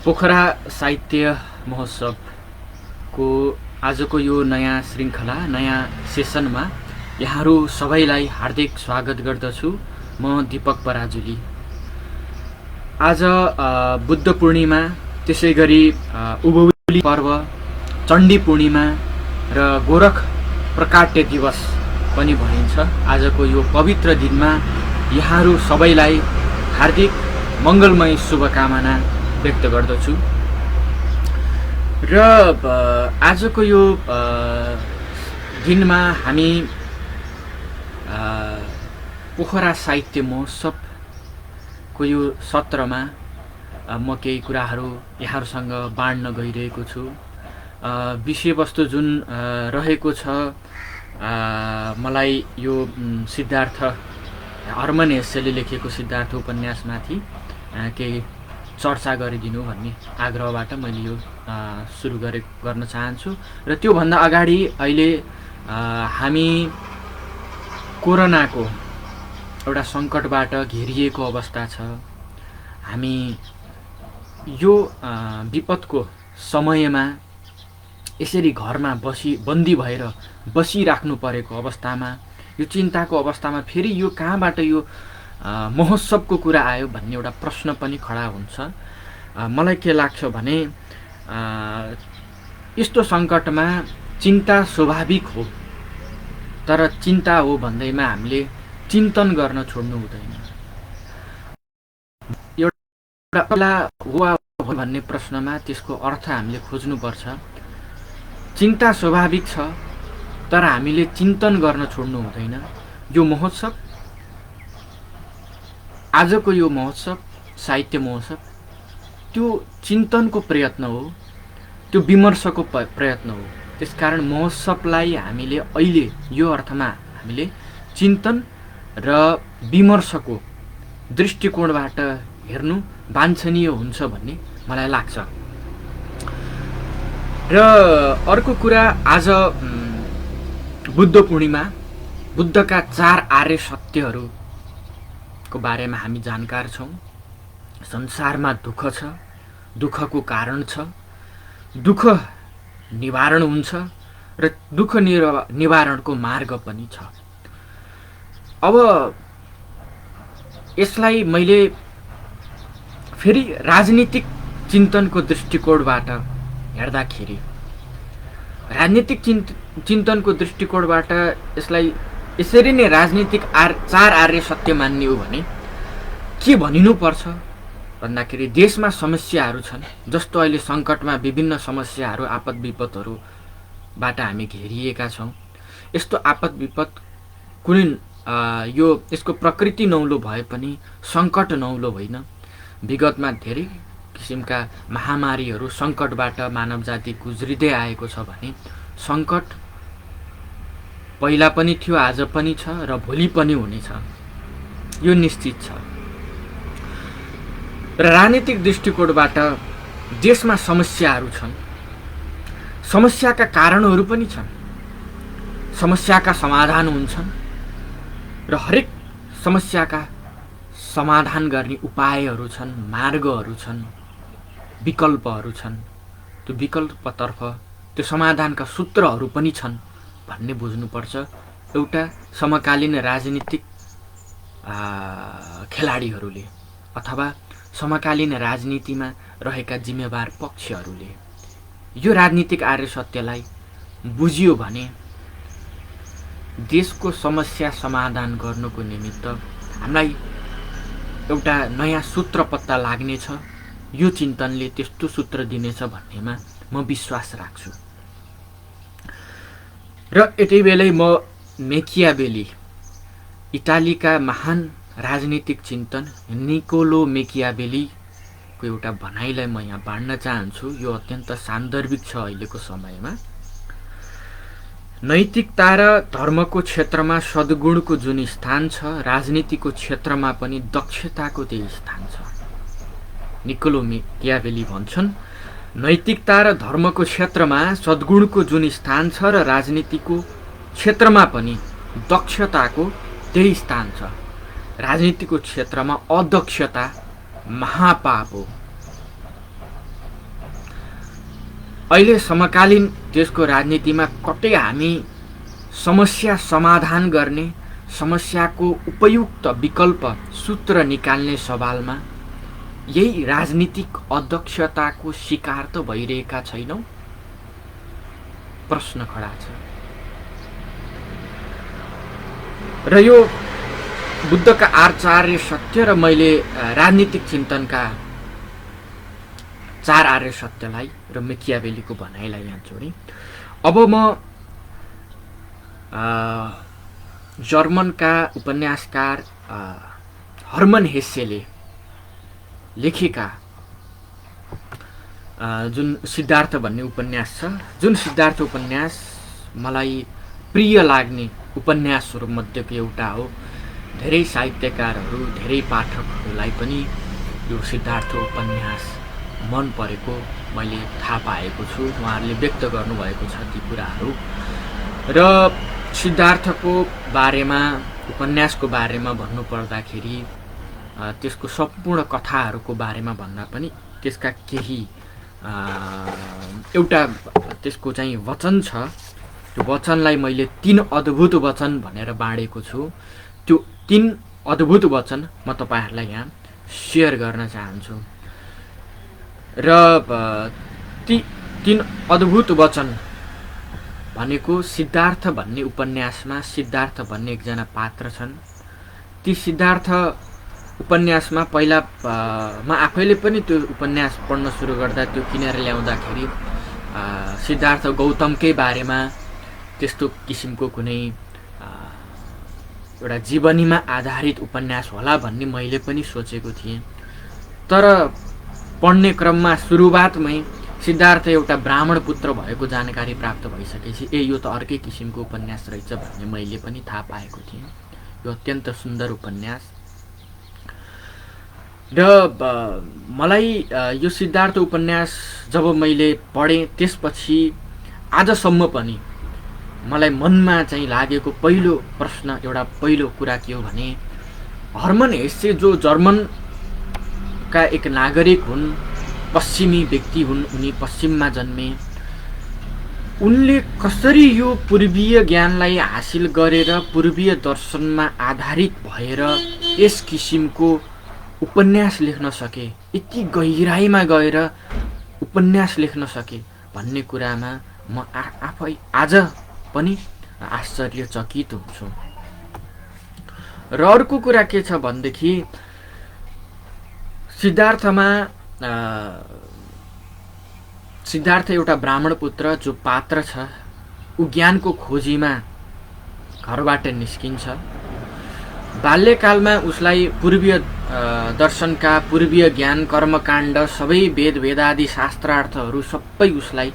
पोखरा साहित्य महोत्सवको आजको यो नयाँ श्रृङ्खला नयाँ सेसनमा यहाँहरू सबैलाई हार्दिक स्वागत गर्दछु। म दीपक पराजुली। आज बुद्ध पूर्णिमा, त्यसैगरी उभौली पर्व, चण्डी पूर्णिमा र गोरख प्रकाट्य दिवस पनि भनिन्छ। आजको यो पवित्र दिनमा यहाँहरू सबैलाई हार्दिक मङ्गलमय शुभकामना व्यक्त गर्दछु। र आजको यो दिनमा हामी पोखरा साहित्य महोत्सवको यो सत्रमा म केही कुराहरू यहाँहरूसँग बाँड्न गइरहेको छु। विषयवस्तु जुन रहेको छ, मलाई यो सिद्धार्थ हरमन हेस्सेले लेखेको सिद्धार्थ उपन्यासमाथि केही चर्चा गरिदिनु भन्ने आग्रहबाट मैले यो सुरु गर्न चाहन्छु। र त्योभन्दा अगाडि अहिले हामी कोरोनाको एउटा सङ्कटबाट घेरिएको अवस्था छ। हामी यो विपदको समयमा यसरी घरमा बन्दी भएर बसिराख्नु परेको अवस्थामा, यो चिन्ताको अवस्थामा फेरि यो कहाँबाट यो महोत्सवको कुरा आयो भन्ने एउटा प्रश्न पनि खडा हुन्छ। मलाई के लाग्छ भने यस्तो सङ्कटमा चिन्ता स्वाभाविक हो, तर चिन्ता हो भन्दैमा हामीले चिन्तन गर्न छोड्नु हुँदैन। एउटा हो भन्ने प्रश्नमा त्यसको अर्थ हामीले खोज्नुपर्छ। चिन्ता स्वाभाविक छ, तर हामीले चिन्तन गर्न छोड्नु हुँदैन। यो महोत्सव, आजको यो महोत्सव, साहित्य महोत्सव, त्यो चिन्तनको प्रयत्न हो, त्यो विमर्शको प्रयत्न हो। त्यसकारण महोत्सवलाई हामीले अहिले यो अर्थमा हामीले चिन्तन र विमर्शको दृष्टिकोणबाट हेर्नु वाञ्छनीय हुन्छ भन्ने मलाई लाग्छ। र अर्को कुरा, आज बुद्ध पूर्णिमा, बुद्धका 4 आर्य सत्यहरूको बारेमा हामी जानकार छौँ। संसारमा दुःख छ, दुःखको कारण छ, दुःख निवारण हुन्छ र दुःख निवारणको मार्ग पनि छ। अब यसलाई मैले फेरि राजनीतिक चिन्तनको दृष्टिकोणबाट हेर्दाखेरि, राजनीतिक चिन्तनको दृष्टिकोणबाट यसलाई यसरी नै राजनीतिक 4 आर्य सत्य मान्ने हो भने के भनिनुपर्छ भन्दाखेरि, देशमा समस्याहरू छन्। जस्तो अहिले सङ्कटमा विभिन्न समस्याहरू, आपद विपदहरूबाट हामी घेरिएका छौँ। यस्तो आपद विपद कुनै यसको प्रकृति नौलो भए पनि सङ्कट नौलो होइन। विगतमा धेरै किसिमका महामारीहरू, सङ्कटबाट मानव जाति गुज्रिँदै आएको छ भने सङ्कट पहिला पनि थियो, आज पनि छ र भोलि पनि हुनेछ, यो निश्चित छ। र राजनीतिक दृष्टिकोणबाट देशमा समस्याहरू छन्, समस्याका कारणहरू पनि छन्, समस्याका समाधान हुन्छन् र हरेक समस्याका समाधान गर्ने उपायहरू छन्, मार्गहरू छन्, विकल्पहरू छन्। त्यो विकल्पतर्फ त्यो समाधानका सूत्रहरू पनि छन् भन्ने बुझ्नुपर्छ एउटा समकालीन राजनीतिक खेलाडीहरूले अथवा समकालीन राजनीतिमा रहेका जिम्मेवार पक्षहरूले। यो राजनीतिक आर्य सत्यलाई बुझियो भने देशको समस्या समाधान गर्नको निमित्त हामीलाई एउटा नयाँ सूत्र पत्ता लाग्नेछ। यो चिन्तनले त्यस्तो सूत्र दिनेछ भन्नेमा म विश्वास राख्छु। र यति बेलै म मेकियावेली, इटालीका महान राजनीतिक चिन्तन निकोलो मेकियावेलीको एउटा भनाइलाई म यहाँ बाँड्न चाहन्छु। यो अत्यन्त सान्दर्भिक छ अहिलेको समयमा। नैतिकता र धर्मको क्षेत्रमा सद्गुणको जुन स्थान छ, राजनीतिको क्षेत्रमा पनि दक्षताको त्यही स्थान छ। निकोलो मेकियावेली भन्छन्, नैतिकता र धर्मको क्षेत्रमा सद्गुणको जुन स्थान छ र राजनीतिको क्षेत्रमा पनि दक्षताको त्यही स्थान छ। राजनीतिको क्षेत्रमा अदक्षता महापाप हो। अहिले समकालीन देशको राजनीतिमा कतै हामी समस्या समाधान गर्ने, समस्याको उपयुक्त विकल्प सूत्र निकाल्ने सवालमा यही राजनीतिक अध्यक्षताको शिकार त भइरहेका छैनौँ? प्रश्न खडा छ। र यो बुद्धका आचार्य सत्य र मैले राजनीतिक चिन्तनका 4 आर्य सत्यलाई र मेकियावेलीको भनाइलाई यहाँ जोडेँ। अब म जर्मनका उपन्यासकार हर्मन हेसेले लेखेका जुन सिद्धार्थ भन्ने उपन्यास छ, जुन सिद्धार्थ उपन्यास मलाई प्रिय लाग्ने उपन्यासहरू मध्येको एउटा हो। धेरै साहित्यकारहरू, धेरै पाठकहरूलाई पनि यो सिद्धार्थ उपन्यास मन परेको मैले थाहा पाएको छु। उहाँहरूले व्यक्त गर्नुभएको छ ती कुराहरू। र सिद्धार्थको बारेमा, उपन्यासको बारेमा भन्नुपर्दाखेरि त्यसको सम्पूर्ण कथाहरूको बारेमा भन्दा पनि त्यसका केही एउटा त्यसको चाहिँ वचन छ। त्यो वचनलाई मैले 3 अद्भुत वचन भनेर बाँडेको छु। त्यो 3 अद्भुत वचन म तपाईँहरूलाई यहाँ सेयर गर्न चाहन्छु। र ती 3 अद्भुत वचन भनेको सिद्धार्थ भन्ने उपन्यासमा सिद्धार्थ भन्ने एकजना पात्र छन्। ती सिद्धार्थ उपन्यासमा पहिला म आफैले पनि त्यो उपन्यास पढ्न सुरु गर्दा त्यो किनेर ल्याउँदाखेरि सिद्धार्थ गौतमकै बारेमा त्यस्तो किसिमको कुनै एउटा जीवनीमा आधारित उपन्यास होला भन्ने मैले पनि सोचेको थिएँ। तर पढ्ने क्रममा सुरुवातमै सिद्धार्थ एउटा ब्राह्मण पुत्र भएको जानकारी प्राप्त भइसकेपछि यो त अर्कै किसिमको उपन्यास रहेछ भन्ने मैले पनि थाहा पाएको थिएँ। यो अत्यन्त सुन्दर उपन्यास। र मलाई यो सिद्धार्थ उपन्यास जब मैले पढेँ त्यसपछि आजसम्म पनि मलाई मनमा चाहिँ लागेको पहिलो प्रश्न, एउटा पहिलो कुरा के हो भने हर्मन हेसे जो जर्मनका एक नागरिक हुन्, पश्चिमी व्यक्ति हुन्, उनी पश्चिममा जन्मे, उनले कसरी यो पूर्वीय ज्ञानलाई हासिल गरेर पूर्वीय दर्शनमा आधारित भएर यस किसिमको उपन्यास लेख्न सके, यति गहिराइमा गएर उपन्यास लेख्न सके भन्ने कुरामा म आफै आज पनि आश्चर्यचकित हुन्छु। र अर्को कुरा के छ भनेदेखि सिद्धार्थ एउटा ब्राह्मण पुत्र जो पात्र छ, ऊ ज्ञानको खोजीमा घरबाट निस्किन्छ। बाल्यकालमा उसलाई पूर्वीय दर्शनका, पूर्वीय ज्ञान, कर्मकाण्ड, सबै वेद वेदादि शास्त्रार्थहरू सबै उसलाई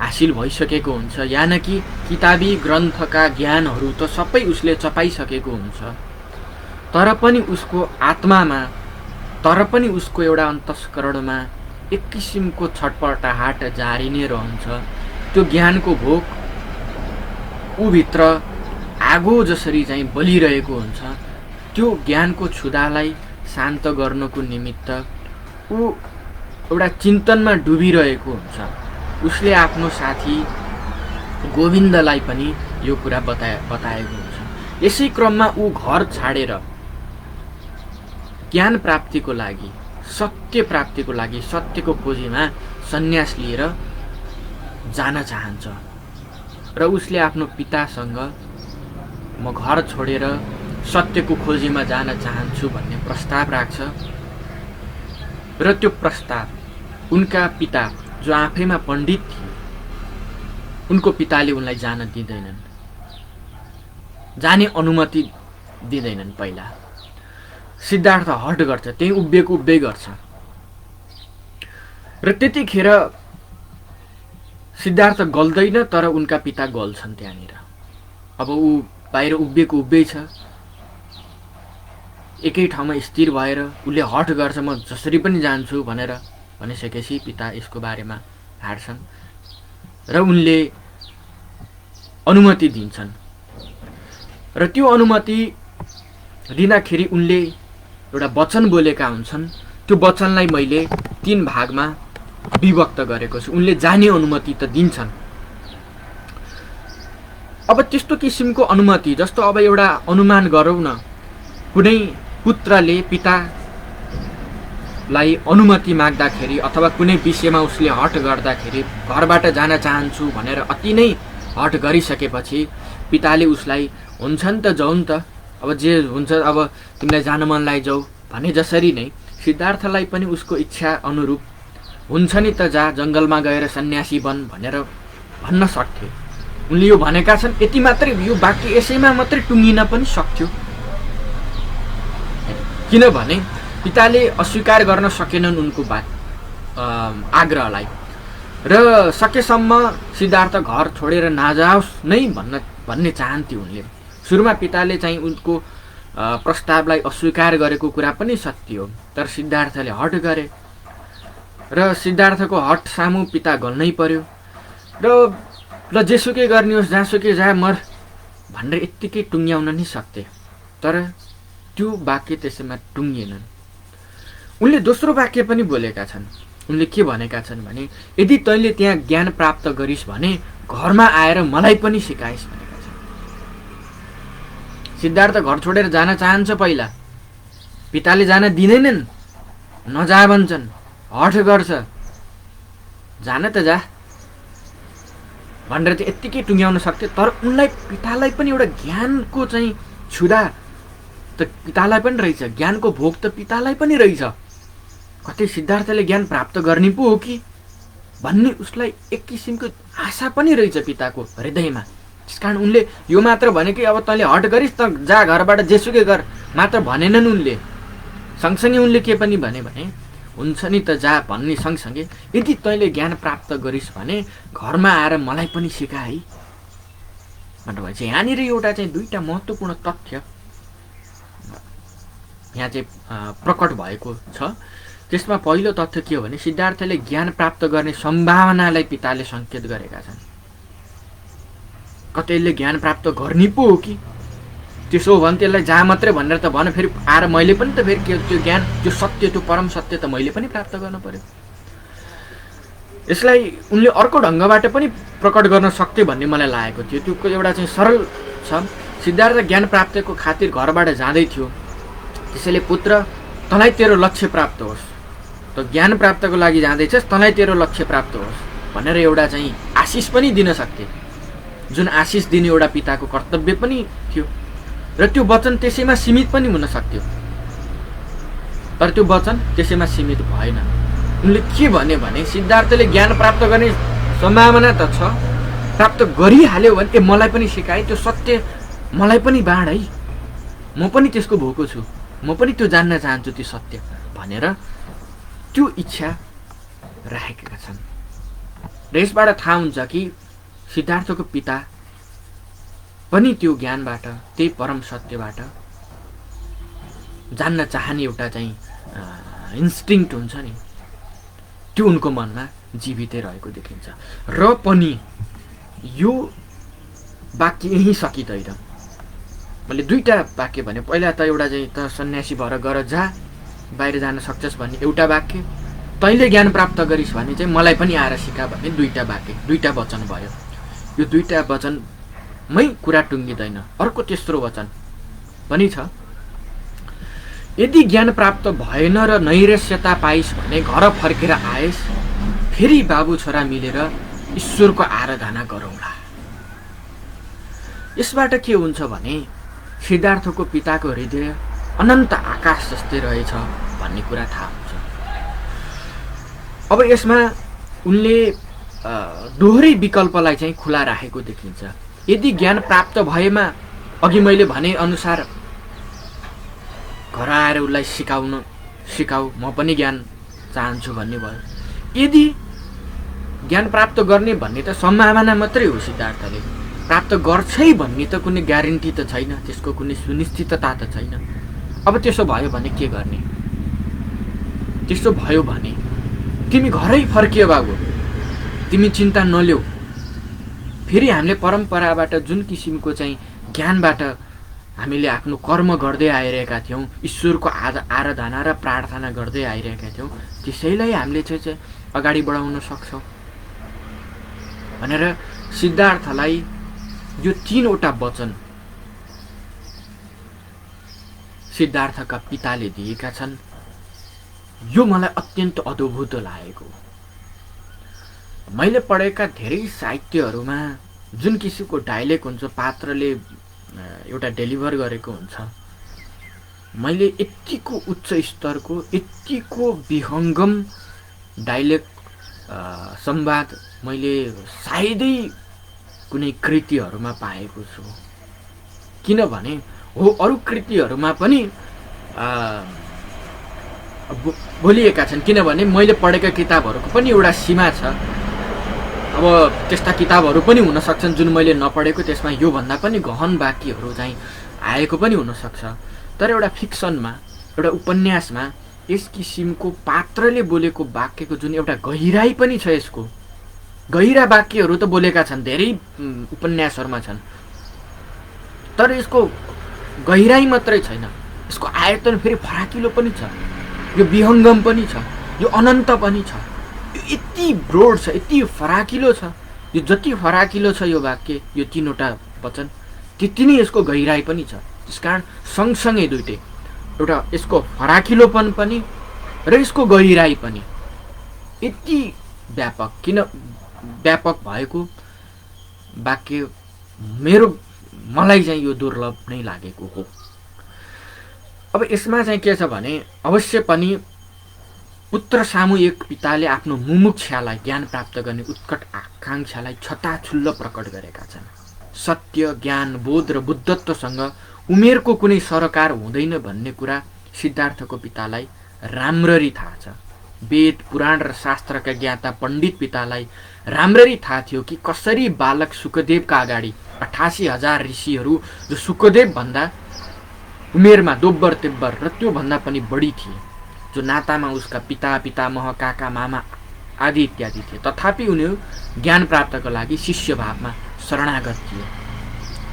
हासिल भइसकेको हुन्छ। यानकि किताबी ग्रन्थका ज्ञानहरू त सबै उसले चपाइसकेको हुन्छ। तर पनि उसको आत्मामा, तर पनि उसको एउटा अन्तस्करणमा एक किसिमको छटपटाहट जारी नै रहन्छ। त्यो ज्ञानको भोक ऊभित्र आगो जसरी चाहिँ बलिरहेको हुन्छ। त्यो ज्ञानको क्षुधालाई शान्त गर्नको निमित्त ऊ एउटा चिन्तनमा डुबिरहेको हुन्छ। उसले आफ्नो साथी गोविन्दलाई पनि यो कुरा बताएको हुन्छ। यसै क्रममा ऊ घर छाडेर ज्ञान प्राप्तिको लागि, सत्य प्राप्तिको लागि, सत्यको खोजीमा सन्यास लिएर जान चाहन्छ। र उसले आफ्नो पितासँग म घर छोडेर सत्यको खोजीमा जान चाहन्छु भन्ने प्रस्ताव राख्छ। र त्यो प्रस्ताव उनका पिता जो आफैमा पण्डित थिए, उनको पिताले उनलाई जान दिँदैनन्, जाने अनुमति दिँदैनन्। पहिला सिद्धार्थ हट गर्छ, त्यही उभिए गर्छ। र त्यतिखेर सिद्धार्थ गल्दैन, तर उनका पिता गल्छन् त्यहाँनिर। अब ऊ बाहिर उभिए छ, एकै ठाउँमा स्थिर भएर उसले हट गर्छ, म जसरी पनि जान्छु भनेर भनिसकेपछि पिता यसको बारेमा हार्छन् र उनले अनुमति दिन्छन्। र त्यो अनुमति दिँदाखेरि उनले एउटा वचन बोलेका हुन्छन्। त्यो वचनलाई मैले 3 भागमा विभक्त गरेको छु, उनले जाने अनुमति त दिन्छन्। अब त्यस्तो किसिमको अनुमति जस्तो अब एउटा अनुमान गरौँ न, कुनै पुत्रले पितालाई अनुमति माग्दाखेरि अथवा कुनै विषयमा उसले हट गर्दाखेरि घरबाट जान चाहन्छु भनेर अति नै हट गरिसकेपछि पिताले उसलाई हुन्छ नि त जाऊ नि त, अब जे हुन्छ अब तिमीलाई जान मन लाग्यो भने जसरी नै सिद्धार्थलाई पनि उसको इच्छा अनुरूप हुन्छ नि त जा जङ्गलमा गएर सन्यासी बन भनेर भन्न सक्थे। उनले यो भनेका छन्, यति मात्रै, यो वाक्य यसैमा मात्रै टुङ्गिन पनि सक्थ्यो। किनभने पिताले अस्वीकार गर्न सकेनन् उनको आग्रहलाई र सकेसम्म सिद्धार्थ घर छोडेर नजाओस् नै भन्ने चाहन्थे उनले। सुरुमा पिताले चाहिँ उनको प्रस्तावलाई अस्वीकार गरेको कुरा पनि सत्य हो, तर सिद्धार्थले हट गरे र सिद्धार्थको हट सामु पिता गल्नै पर्यो र ल जेसुकै गर्ने होस्, जहाँसुकै जा मर भनेर यत्तिकै टुङ्ग्याउन नि सक्थे। तर त्यो वाक्य त्यसैमा टुङ्गिएनन्। उनले दोस्रो वाक्य पनि बोलेका छन्। उनले के भनेका छन् भने, यदि तैँले त्यहाँ ज्ञान प्राप्त गरिस् भने घरमा आएर मलाई पनि सिकाइस् भनेका छन्। सिद्धार्थ घर छोडेर जान चाहन्छ पहिला, पिताले जान दिँदैनन्, नजा भन्छन्, हठ गर्छ, जान त जा भनेर चाहिँ यत्तिकै टुङ्ग्याउन सक्थे। तर उनलाई पितालाई पनि एउटा ज्ञानको चाहिँ छुदा त पितालाई पनि रहेछ, ज्ञानको भोग त पितालाई पनि रहेछ, कतै सिद्धार्थले ज्ञान प्राप्त गर्ने पो हो कि भन्ने उसलाई एक किसिमको आशा पनि रहेछ पिताको हृदयमा। त्यसकारण उनले यो मात्र भने कि अब तैँले हट गरिस् त जा घरबाट जेसुकै गर मात्र भनेनन् उनले। सँगसँगै उनले के पनि भने हुन्छ नि त जा भन्ने सँगसँगै यदि तैँले ज्ञान प्राप्त गरिस् भने घरमा आएर मलाई पनि सिका है भनेर चाहिँ यहाँनिर एउटा चाहिँ दुईटा महत्त्वपूर्ण तथ्य यहाँ चाहिँ प्रकट भएको छ। त्यसमा पहिलो तथ्य के हो भने सिद्धार्थले ज्ञान प्राप्त गर्ने सम्भावनालाई पिताले सङ्केत गरेका छन्। कतैले ज्ञान प्राप्त गर्ने पो हो कि, त्यसो हो भने त्यसलाई जा मात्रै भनेर त भन, फेरि आएर मैले पनि त फेरि त्यो ज्ञान, त्यो सत्य, त्यो परम सत्य त मैले पनि प्राप्त गर्न पर्यो। यसलाई उनले अर्को ढङ्गबाट पनि प्रकट गर्न सक्थे भन्ने मलाई लागेको थियो। त्यो एउटा चाहिँ सरल छ। सिद्धार्थ ज्ञान प्राप्तिको खातिर घरबाट जाँदै थियो, त्यसैले पुत्र तँलाई तेरो लक्ष्य प्राप्त होस्, त ज्ञान प्राप्तको लागि जाँदैछस्, तँलाई तेरो लक्ष्य प्राप्त होस् भनेर एउटा चाहिँ आशिष पनि दिन सक्थे, जुन आशिष दिने एउटा पिताको कर्तव्य पनि थियो। र त्यो वचन त्यसैमा सीमित पनि हुन सक्थ्यो, तर त्यो वचन त्यसैमा सीमित भएन। उनले के भने सिद्धार्थले ज्ञान प्राप्त गर्ने सम्भावना त छ, प्राप्त गरिहाल्यो भने मलाई पनि सिकाए, त्यो सत्य मलाई पनि बाँड है, म पनि त्यसको भोको छु, म पनि त्यो जान्न चाहन्छु त्यो सत्य भनेर त्यो इच्छा राखेका छन्। र यसबाट थाहा हुन्छ कि सिद्धार्थको पिता पनि त्यो ज्ञानबाट, त्यही परम सत्यबाट जान्न चाहने एउटा चाहिँ इन्स्टिङ्क्ट हुन्छ नि, त्यो उनको मनमा जीवितै रहेको देखिन्छ। र पनि यो वाक्य यहीँ सकिँदैन। मैले दुईटा वाक्य भने, पहिला त एउटा चाहिँ त सन्यासी भएर गर जा, बाहिर जान सक्छस् भन्ने एउटा वाक्य, तैँले ज्ञान प्राप्त गरिस् भने चाहिँ मलाई पनि आएर सिका भन्ने दुईटा वाक्य, दुईटा वचन भयो। यो दुईटा वचनमै कुरा टुङ्गिँदैन। अर्को तेस्रो वचन पनि छ, यदि ज्ञान प्राप्त भएन र नैराश्यता पाइस् भने घर फर्केर आएस्, फेरि बाबु छोरा मिलेर ईश्वरको आराधना गरौँला। यसबाट के हुन्छ भने सिद्धार्थको पिताको हृदय अनन्त आकाश जस्तै रहेछ भन्ने कुरा थाहा हुन्छ। अब यसमा उनले दोहोरै विकल्पलाई चाहिँ खुला राखेको देखिन्छ। यदि ज्ञान प्राप्त भएमा अघि मैले भने अनुसार घर आएर उसलाई सिकाऊ, म पनि ज्ञान चाहन्छु भन्ने भयो। यदि ज्ञान प्राप्त गर्ने भन्ने त सम्भावना मात्रै हो, सिद्धार्थले प्राप्त गर्छै भन्ने त कुनै ग्यारेन्टी त छैन, त्यसको कुनै सुनिश्चितता त छैन। अब त्यसो भयो भने के गर्ने? त्यसो भयो भने तिमी घरै फर्कियो बाबु, तिमी चिन्ता नल्याऊ, फेरि हामीले परम्पराबाट जुन किसिमको चाहिँ ज्ञानबाट हामीले आफ्नो कर्म गर्दै आइरहेका थियौँ, ईश्वरको आराधना र प्रार्थना गर्दै आइरहेका थियौँ, त्यसैलाई हामीले चाहिँ अगाडि बढाउन सक्छौँ भनेर सिद्धार्थलाई यो 3वटा वचन सिद्धार्थका पिताले दिएका छन्। यो मलाई अत्यन्त अद्भुत लागेको। मैले पढेका धेरै साहित्यहरूमा जुन किसिमको डायलेक्ट हुन्छ, पात्रले एउटा डेलिभर गरेको हुन्छ, मैले यतिको उच्च स्तरको, यतिको विहङ्गम डायलेक्ट संवाद मैले सायदै कुनै कृतिहरूमा पाएको छु। किनभने अरू कृतिहरूमा पनि बोलिएका छन्, किनभने मैले पढेका किताबहरूको पनि एउटा सीमा छ। अब त्यस्ता किताबहरू पनि हुन सक्छन् जुन मैले नपढेको, त्यसमा योभन्दा पनि गहन वाक्यहरू चाहिँ आएको पनि हुनसक्छ। तर एउटा फिक्सनमा, एउटा उपन्यासमा यस किसिमको पात्रले बोलेको वाक्यको जुन एउटा गहिराई पनि छ, यसको गहिरा वाक्यहरू त बोलेका छन्, धेरै उपन्यासहरूमा छन्, तर यसको गहिराई मात्रै छैन, यसको आयतन फेरि फराकिलो पनि छ, यो विहङ्गम पनि छ, यो अनन्त पनि छ, यो यति ब्रोड छ, यति फराकिलो छ। यो जति फराकिलो छ यो वाक्य, यो 3वटा वचन, त्यति नै यसको गहिराई पनि छ। त्यसकारण सँगसँगै दुइटै, एउटा यसको फराकिलोपन पनि र यसको गहिराई पनि यति व्यापक, किन व्यापक भएको वाक्य मलाई चाहिँ यो दुर्लभ नै लागेको हो। अब यसमा चाहिँ के छ भने, अवश्य पनि पुत्र सामु एक पिताले आफ्नो मुमुक्षालाई, ज्ञान प्राप्त गर्ने उत्कट आकाङ्क्षालाई छताछुल्ल प्रकट गरेका छन्। सत्य, ज्ञान, बोध र बुद्धत्वसँग उमेरको कुनै सरोकार हुँदैन भन्ने कुरा सिद्धार्थको पितालाई राम्ररी थाहा छ। वेद, पुराण र शास्त्रका ज्ञाता पण्डित पितालाई राम्ररी थाहा थियो कि कसरी बालक सुखदेवका अगाडि 88,000 ऋषिहरू जो सुखदेव भन्दा उमेरमा दोब्बर तेब्बर र त्योभन्दा पनि बढी थिए, जो नातामा उसका पिता, पितामह, काका, मामा आदि इत्यादि थिए, तथापि उनीहरू ज्ञान प्राप्तको लागि शिष्य भावमा शरणागत थिए।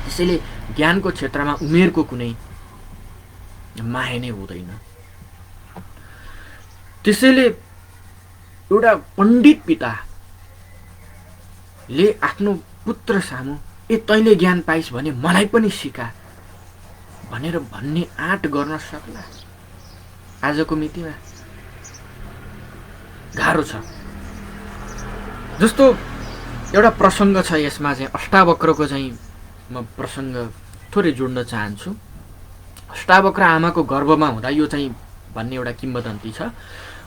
त्यसैले ज्ञानको क्षेत्रमा उमेरको कुनै माया नै हुँदैन। त्यसैले एउटा पण्डित पिताले आफ्नो पुत्र सामु, तैँले ज्ञान पाइस् भने मलाई पनि सिका भनेर भन्ने आँट गर्न सक्ला आजको मितिमा गाह्रो छ। जस्तो एउटा प्रसङ्ग छ यसमा चाहिँ, अष्टावक्रको चाहिँ म प्रसङ्ग थोरै जोड्न चाहन्छु। अष्टावक्र आमाको गर्भमा हुँदा यो चाहिँ भन्ने एउटा किम्वदन्ती छ।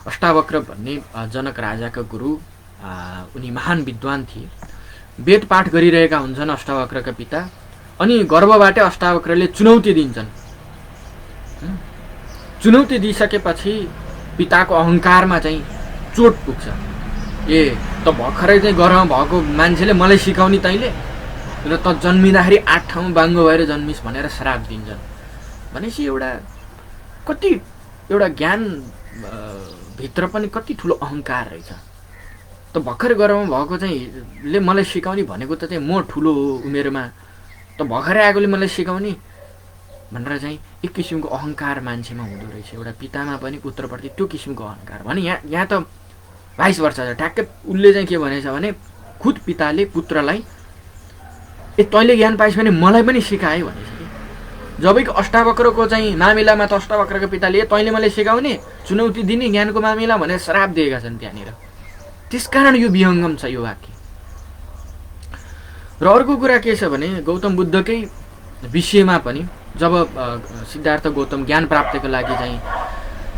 अष्टावक्र भन्ने जनक राजाका गुरु, उनी महान विद्वान थिए। वेद पाठ गरिरहेका हुन्छन् अष्टावक्रका पिता, अनि गर्भबाटै अष्टावक्रले चुनौती दिन्छन्। चुनौती दिइसकेपछि पिताको अहङ्कारमा चाहिँ चोट पुग्छ। त भर्खरै चाहिँ गर्भमा भएको मान्छेले मलाई सिकाउने तैँले, र त जन्मिँदाखेरि 8 ठाउँमा बाङ्गो भएर जन्मिस् भनेर श्राप दिन्छन्। भनेपछि कति एउटा ज्ञान भित्र पनि कति ठुलो अहङ्कार रहेछ। त भर्खर गर्भमा भएको चाहिँ ले मलाई सिकाउने भनेको त चाहिँ म ठुलो उमेरमा, त भर्खरै आएकोले मलाई सिकाउने भनेर चाहिँ एक किसिमको अहङ्कार मान्छेमा हुँदो रहेछ। एउटा पितामा पनि पुत्रप्रति त्यो किसिमको अहङ्कार भने यहाँ त 22 वर्ष छ। ठ्याक्कै उसले चाहिँ के भनेछ भने, खुद पिताले पुत्रलाई तैँले ज्ञान पाइस् भने मलाई पनि सिकाए भनेछ कि। जबकि अष्टावक्रको चाहिँ मामिलामा त अष्टावक्रको पिताले तैँले मलाई सिकाउने, चुनौती दिने ज्ञानको मामिला भनेर श्राप दिएका छन् त्यहाँनिर। त्यसकारण यो विहङ्गम छ यो वाक्य। र अर्को कुरा के छ भने, गौतम बुद्धकै विषयमा पनि जब सिद्धार्थ गौतम ज्ञान प्राप्तिको लागि चाहिँ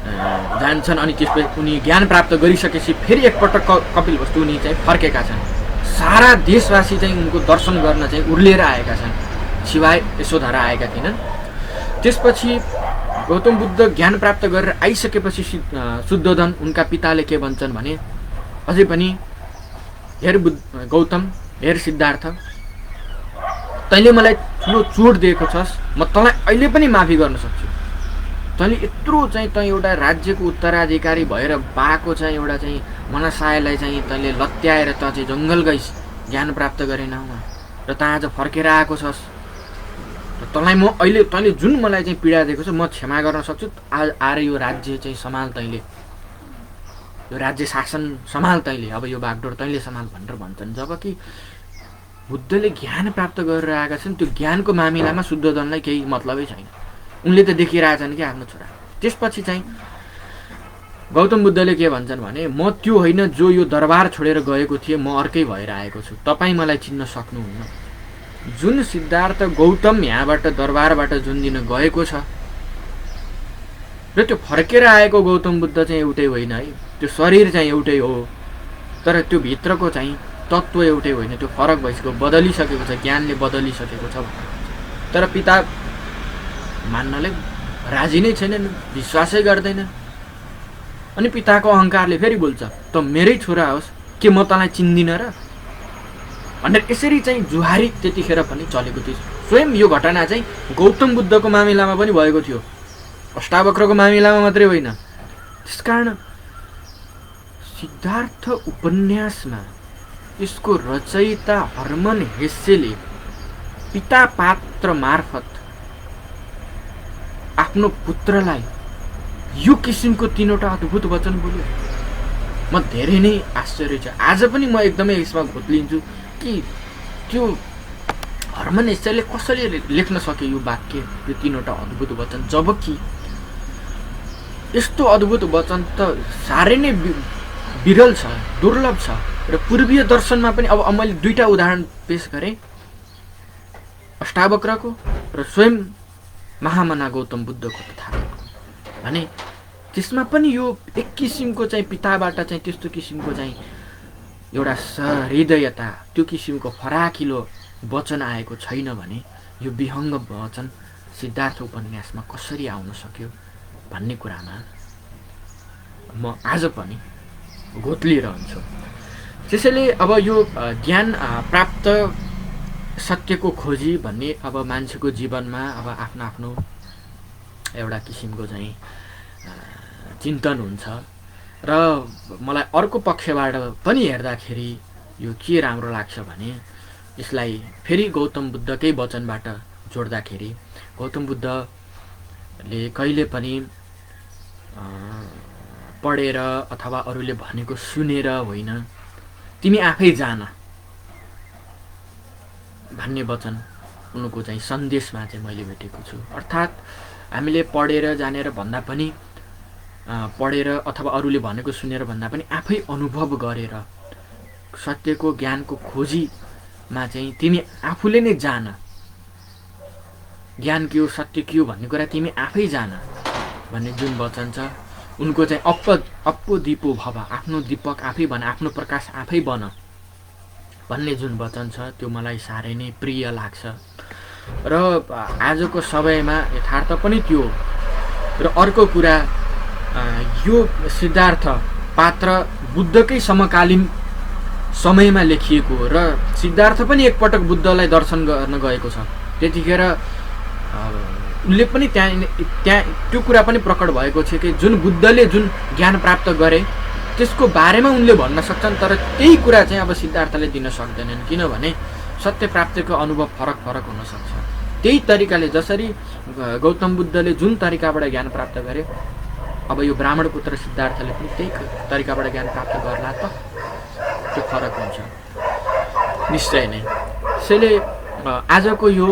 जान्छन्, अनि त्यसपछि उनी ज्ञान प्राप्त गरिसकेपछि फेरि एकपटक कपिलवस्तु उनी चाहिँ फर्केका छन्। सारा देशवासी चाहिँ उनको दर्शन गर्न चाहिँ उर्लिएर आएका छन्, सिवाय यशोधरा आएका थिएनन्। त्यसपछि गौतम बुद्ध ज्ञान प्राप्त गरेर आइसकेपछि शुद्धोधन उनका पिताले के भन्छन् भने, अझै पनि हेर गौतम, हेर सिद्धार्थ, तैँले मलाई ठुलो चोट दिएको छस्, म तँलाई अहिले पनि माफी गर्न सक्छु। तैँले यत्रो चाहिँ तँ एउटा राज्यको उत्तराधिकारी भएर बाको चाहिँ एउटा चाहिँ मनसायलाई चाहिँ तैँले लत्याएर त चाहिँ जङ्गल गइस्, ज्ञान प्राप्त गरेनौ र त आज फर्केर आएको छस्। तँलाई म अहिले तैँले जुन मलाई चाहिँ पीडा दिएको छ म क्षमा गर्न सक्छु, आएर यो राज्य चाहिँ सम्हाल तैँले, यो राज्य शासन सम्हाल तैँले, अब यो बागडोर तैँले सम्हाल भनेर भन्छन्। जबकि बुद्धले ज्ञान प्राप्त गरेर आएका छन्, त्यो ज्ञानको मामिलामा शुद्धोधनलाई केही मतलबै छैन। उनले त देखिरहेछन् कि आफ्नो छोरा। त्यसपछि चाहिँ गौतम बुद्धले के भन्छन् भने म त्यो होइन जो यो दरबार छोडेर गएको थिएँ, म अर्कै भएर आएको छु, तपाईँ मलाई चिन्न सक्नुहुन्न। जुन सिद्धार्थ गौतम यहाँबाट दरबारबाट जुन दिन गएको छ र त्यो फर्केर आएको गौतम बुद्ध चाहिँ एउटै होइन है, त्यो शरीर चाहिँ एउटै हो, तर त्यो भित्रको चाहिँ तत्त्व एउटै होइन, त्यो फरक भइसक्यो, बदलिसकेको छ, ज्ञानले बदलिसकेको छ। तर पिता मान्नलाई राजी नै छैनन्, विश्वासै गर्दैनन्। अनि पिताको अहङ्कारले फेरि बोल्छ, त मेरै छोरा होस् के म तँलाई चिन्दिनँ र भनेर यसरी चाहिँ जुहारी त्यतिखेर पनि चलेको थियो। स्वयं यो घटना चाहिँ गौतम बुद्धको मामिलामा पनि भएको थियो, अष्टावक्रको मामिलामा मात्रै होइन। त्यसकारण सिद्धार्थ उपन्यासमा यसको रचयिता हर्मन हेस्सेले पिता पात्र मार्फत आफ्नो पुत्रलाई यो किसिमको 3वटा अद्भुत वचन बोल्यो। म धेरै नै आश्चर्य छ। आज पनि म एकदमै यसमा घोत्लिन्छु कि त्यो हर्मन हेस्सेले कसरी लेख्न सके यो वाक्य, यो 3वटा अद्भुत वचन। जबकि यस्तो अद्भुत वचन त साह्रै नै विरल छ, दुर्लभ छ। र पूर्वीय दर्शनमा पनि अब मैले 2टा उदाहरण पेश गरेँ, अष्टावक्रको र स्वयं महामना गौतम बुद्धको तथागतको भने त्यसमा पनि यो एक किसिमको चाहिँ पिताबाट चाहिँ त्यस्तो किसिमको चाहिँ एउटा सहृदयता, त्यो किसिमको फराकिलो वचन आएको छैन भने यो विहङ्ग वचन सिद्धार्थ उपन्यासमा कसरी आउन सक्यो भन्ने कुरामा म आज पनि घोत्लिरहन्छु। त्यसैले अब यो ज्ञान प्राप्त सत्यको खोजी भन्ने अब मान्छेको जीवनमा अब आफ्नो आफ्नो एउटा किसिमको चाहिँ चिन्तन हुन्छ। र मलाई अर्को पक्षबाट पनि हेर्दाखेरि यो के राम्रो लाग्छ भने यसलाई फेरि गौतम बुद्धकै वचनबाट जोड्दाखेरि गौतम बुद्धले कहिले पनि पढेर अथवा अरूले भनेको सुनेर होइन, तिमी आफै जान भन्ने वचन उनको चाहिँ सन्देशमा चाहिँ मैले भेटेको छु। अर्थात् हामीले पढेर जानेर भन्दा पनि, पढेर अथवा अरूले भनेको सुनेर भन्दा पनि आफै अनुभव गरेर सत्यको ज्ञानको खोजीमा चाहिँ तिमी आफूले नै जान, ज्ञान के हो सत्य के हो भन्ने कुरा तिमी आफै जान भन्ने जुन वचन छ उनको चाहिँ अप्पो दीपो भव, आफ्नो दीपक आफै बन, आफ्नो प्रकाश आफै बन भन्ने जुन वचन छ त्यो मलाई साह्रै नै प्रिय लाग्छ। र आजको समयमा यथार्थ पनि त्यो। र अर्को कुरा, यो सिद्धार्थ पात्र बुद्धकै समकालीन समयमा लेखिएको हो र सिद्धार्थ पनि एकपटक बुद्धलाई दर्शन गर्न गएको छ। त्यतिखेर उनले पनि त्यहाँ त्यो कुरा पनि प्रकट भएको छ कि जुन बुद्धले जुन ज्ञान प्राप्त गरे त्यसको बारेमा उनले भन्न सक्छन्, तर त्यही कुरा चाहिँ अब सिद्धार्थले दिन सक्दैनन्, किनभने सत्य प्राप्तिको अनुभव फरक फरक हुनसक्छ। त्यही तरिकाले जसरी गौतम बुद्धले जुन तरिकाबाट ज्ञान प्राप्त गरे, अब यो ब्राह्मण पुत्र सिद्धार्थले पनि त्यही तरिकाबाट ज्ञान प्राप्त गर्ला त, त्यो फरक हुन्छ निश्चय नै। त्यसैले आजको यो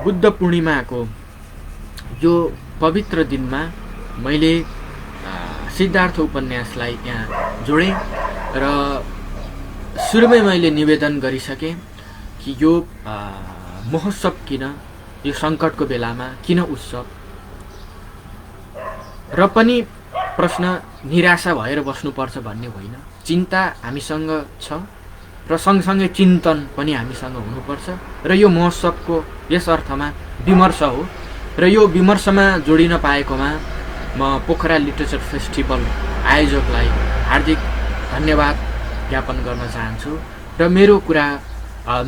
बुद्ध पूर्णिमाको यो पवित्र दिनमा मैले सिद्धार्थ उपन्यासलाई यहाँ जोडेँ र सुरुमै मैले निवेदन गरिसकेँ कि यो महोत्सव किन, यो सङ्कटको बेलामा किन उत्सव, र पनि प्रश्न निराशा भएर बस्नुपर्छ भन्ने होइन। चिन्ता हामीसँग छ र सँगसँगै चिन्तन पनि हामीसँग हुनुपर्छ। र यो महोत्सवको यस अर्थमा विमर्श हो र यो विमर्शमा जोडिन पाएकोमा म पोखरा लिटरेचर फेस्टिभल आयोजकलाई हार्दिक धन्यवाद ज्ञापन गर्न चाहन्छु। र मेरो कुरा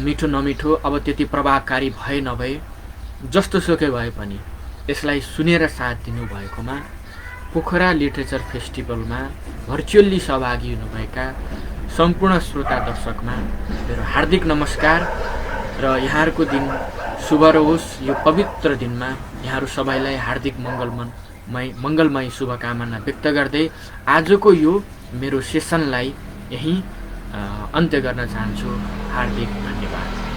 मिठो नमिठो अब त्यति प्रभावकारी भए नभए जस्तो सुकै भए पनि यसलाई सुनेर साथ दिनुभएकोमा पोखरा लिटरेचर फेस्टिभलमा भर्चुअल्ली सहभागी हुनुभएका सम्पूर्ण श्रोता दर्शकमा मेरो हार्दिक नमस्कार र यहाँहरूको दिन शुभ रहोस् यो पवित्र दिनमा। यहाँहरू सबैलाई हार्दिक मङ्गलमय शुभकामना व्यक्त गर्दै आजको यो मेरो सेसनलाई यहीँ अन्त्य गर्न चाहन्छु। हार्दिक धन्यवाद।